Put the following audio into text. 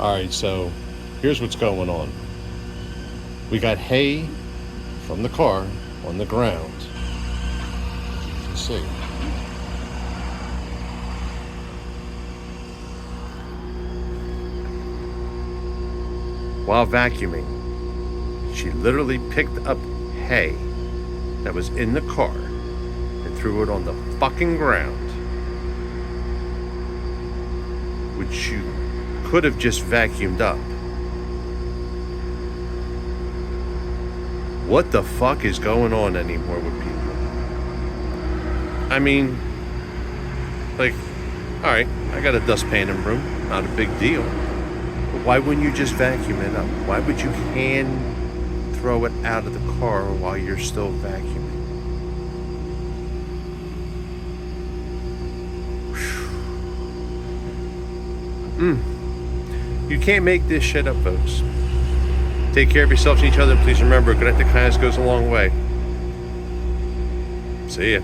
Alright, so here's what's going on. We got hay from the car on the ground. You can see. While vacuuming, she literally picked up hay that was in the car and threw it on the fucking ground, which you could have just vacuumed up. What the fuck is going on anymore with people? I mean, like, alright, I got a dustpan and broom, not a big deal. But why wouldn't you just vacuum it up? Why would you hand throw it out of the car while you're still vacuuming? You can't make this shit up, folks. Take care of yourselves and each other. Please remember, good at the kindness goes a long way. See ya.